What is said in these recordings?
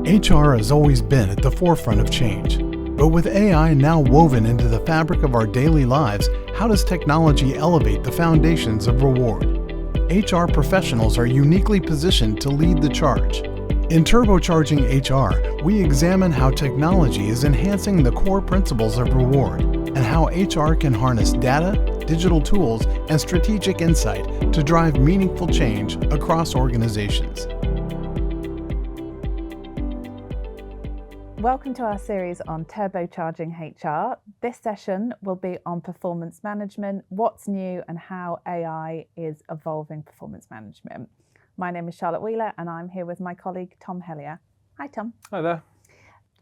HR has always been at the forefront of change. But with AI now woven into the fabric of our daily lives, how does technology elevate the foundations of reward? HR professionals are uniquely positioned to lead the charge. In Turbocharging HR, we examine how technology is enhancing the core principles of reward and how HR can harness data, digital tools, and strategic insight to drive meaningful change across organizations. Welcome to our series on Turbocharging HR. This session will be on performance management, what's new and how AI is evolving performance management. My name is Charlotte Wheeler and I'm here with my colleague Tom Hellier. Hi Tom. Hi there.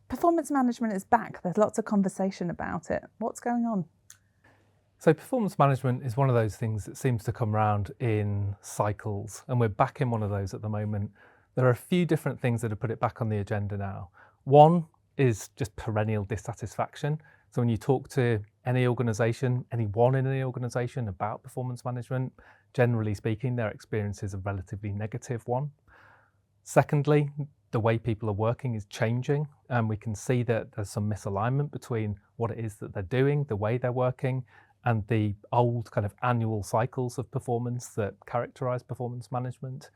Performance management is back. There's lots of conversation about it. What's going on? So performance management is one of those things that seems to come around in cycles, and we're back in one of those at the moment. There are a few different things that have put it back on the agenda now. One is just perennial dissatisfaction. So when you talk to any organisation, anyone in any organisation about performance management, generally speaking, their experience is a relatively negative one. Secondly, the way people are working is changing, and we can see that there's some misalignment between what it is that they're doing, the way they're working, and the old kind of annual cycles of performance that characterise performance management.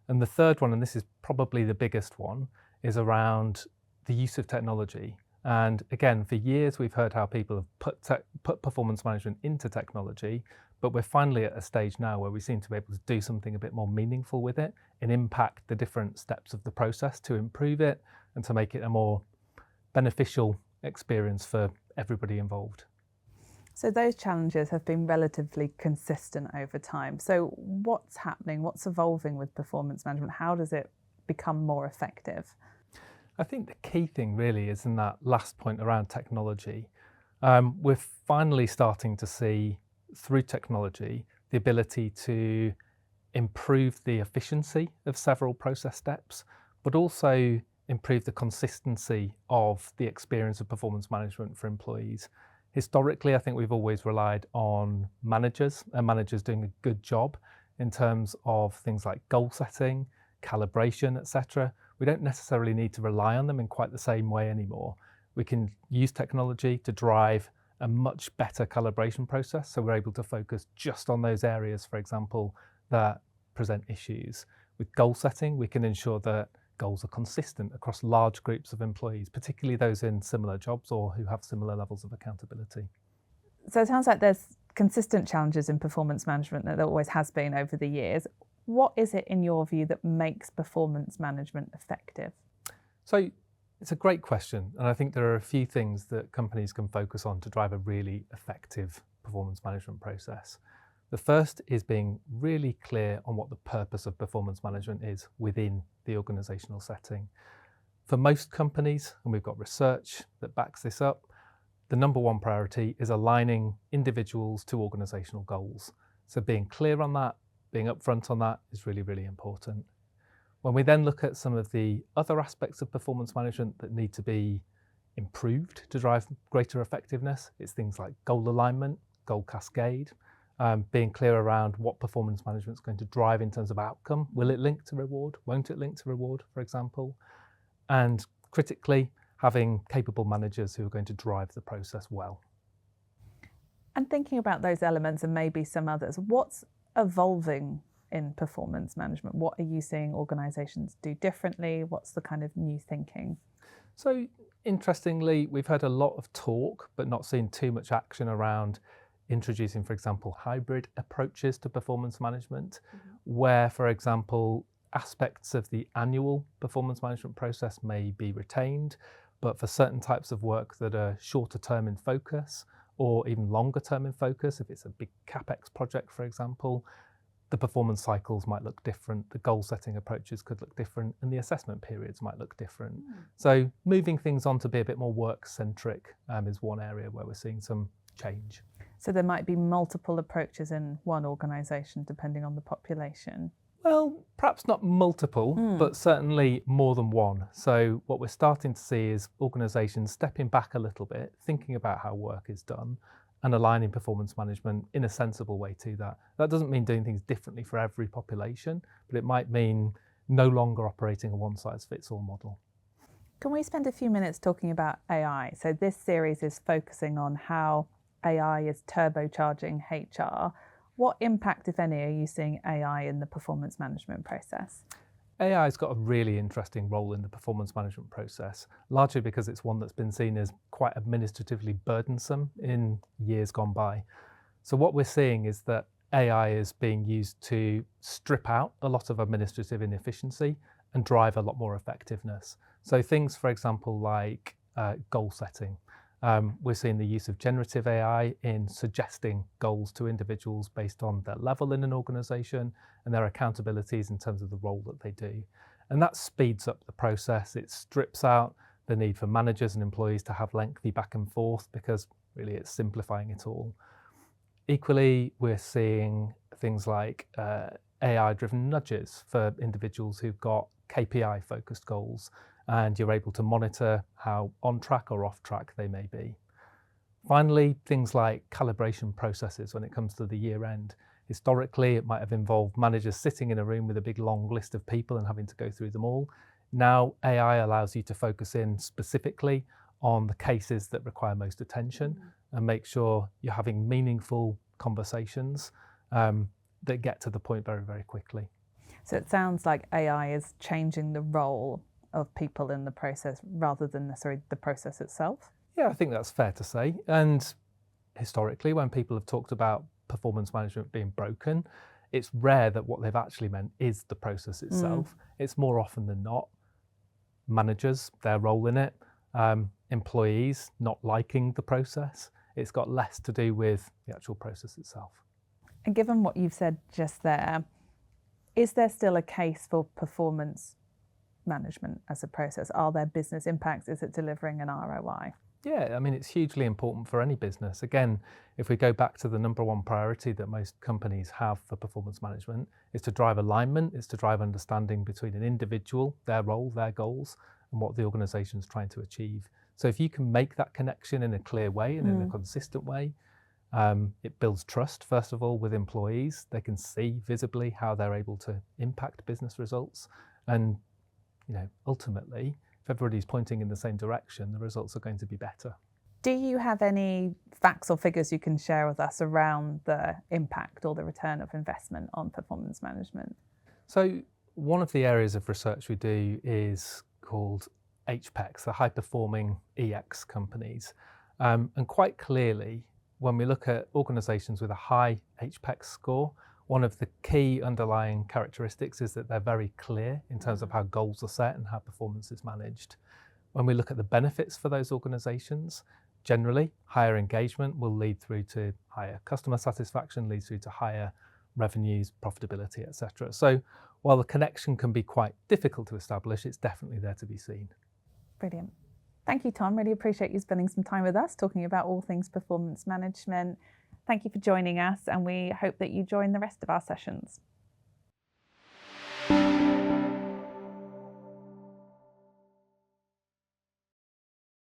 And the third one, and this is probably the biggest one, is around the use of technology. And again, for years we've heard how people have put performance management into technology, but we're finally at a stage now where we seem to be able to do something a bit more meaningful with it and impact the different steps of the process to improve it and to make it a more beneficial experience for everybody involved. So those challenges have been relatively consistent over time. So what's happening? What's evolving with performance management? How does it become more effective? I think the key thing really is in that last point around technology. We're finally starting to see through technology the ability to improve the efficiency of several process steps, but also improve the consistency of the experience of performance management for employees. Historically, I think we've always relied on managers and managers doing a good job in terms of things like goal setting, calibration, etc. We don't necessarily need to rely on them in quite the same way anymore. We can use technology to drive a much better calibration process, so we're able to focus just on those areas, for example, that present issues. With goal setting, we can ensure that goals are consistent across large groups of employees, particularly those in similar jobs or who have similar levels of accountability. So it sounds like there's consistent challenges in performance management that there always has been over the years. What is it, in your view, that makes performance management effective? So it's a great question, and I think there are a few things that companies can focus on to drive a really effective performance management process. The first is being really clear on what the purpose of performance management is within the organisational setting. For most companies, and we've got research that backs this up, the number one priority is aligning individuals to organisational goals. So being clear on that, being upfront on that is really, really important. When we then look at some of the other aspects of performance management that need to be improved to drive greater effectiveness, it's things like goal alignment, goal cascade, being clear around what performance management is going to drive in terms of outcome. Will it link to reward? Won't it link to reward, for example? And critically, having capable managers who are going to drive the process well. And thinking about those elements and maybe some others, what's evolving in performance management? What are you seeing organisations do differently? What's the kind of new thinking? So interestingly, we've heard a lot of talk, but not seen too much action around introducing, for example, hybrid approaches to performance management, where, for example, aspects of the annual performance management process may be retained, but for certain types of work that are shorter term in focus or even longer term in focus, if it's a big CapEx project, for example, the performance cycles might look different, the goal setting approaches could look different, and the assessment periods might look different. So moving things on to be a bit more work-centric is one area where we're seeing some change. So there might be multiple approaches in one organisation depending on the population. Well, perhaps not multiple, but certainly more than one. So what we're starting to see is organisations stepping back a little bit, thinking about how work is done and aligning performance management in a sensible way to that. That doesn't mean doing things differently for every population, but it might mean no longer operating a one-size-fits-all model. Can we spend a few minutes talking about AI? So this series is focusing on how AI is turbocharging HR. What impact, if any, are you seeing AI in the performance management process? AI has got a really interesting role in the performance management process, largely because it's one that's been seen as quite administratively burdensome in years gone by. So what we're seeing is that AI is being used to strip out a lot of administrative inefficiency and drive a lot more effectiveness. So things, for example, like goal setting. We're seeing the use of generative AI in suggesting goals to individuals based on their level in an organization and their accountabilities in terms of the role that they do. And that speeds up the process. It strips out the need for managers and employees to have lengthy back and forth because really it's simplifying it all. Equally, we're seeing things like AI-driven nudges for individuals who've got KPI-focused goals, and you're able to monitor how on track or off track they may be. Finally, things like calibration processes when it comes to the year end. Historically, it might have involved managers sitting in a room with a big long list of people and having to go through them all. Now, AI allows you to focus in specifically on the cases that require most attention and make sure you're having meaningful conversations that get to the point very, very quickly. So it sounds like AI is changing the role of people in the process rather than necessarily the process itself. Yeah, I think that's fair to say. And historically, when people have talked about performance management being broken, it's rare that what they've actually meant is the process itself. It's more often than not managers, their role in it, employees not liking the process. It's got less to do with the actual process itself. And given what you've said just there, is there still a case for performance management as a process? Are there business impacts? Is it delivering an ROI? Yeah, I mean, it's hugely important for any business. Again, if we go back to the number one priority that most companies have for performance management, is to drive alignment, is to drive understanding between an individual, their role, their goals, and what the organization's trying to achieve. So if you can make that connection in a clear way and in a consistent way, it builds trust, first of all, with employees. They can see visibly how they're able to impact business results. And ultimately, if everybody's pointing in the same direction, the results are going to be better. Do you have any facts or figures you can share with us around the impact or the return of investment on performance management? So one of the areas of research we do is called HPECs, the high performing EX companies. And quite clearly, when we look at organizations with a high HPEC score, one of the key underlying characteristics is that they're very clear in terms of how goals are set and how performance is managed. When we look at the benefits for those organizations, generally, higher engagement will lead through to higher customer satisfaction, leads through to higher revenues, profitability, etc. So while the connection can be quite difficult to establish, it's definitely there to be seen. Brilliant. Thank you, Tom. Really appreciate you spending some time with us talking about all things performance management. Thank you for joining us, and we hope that you join the rest of our sessions.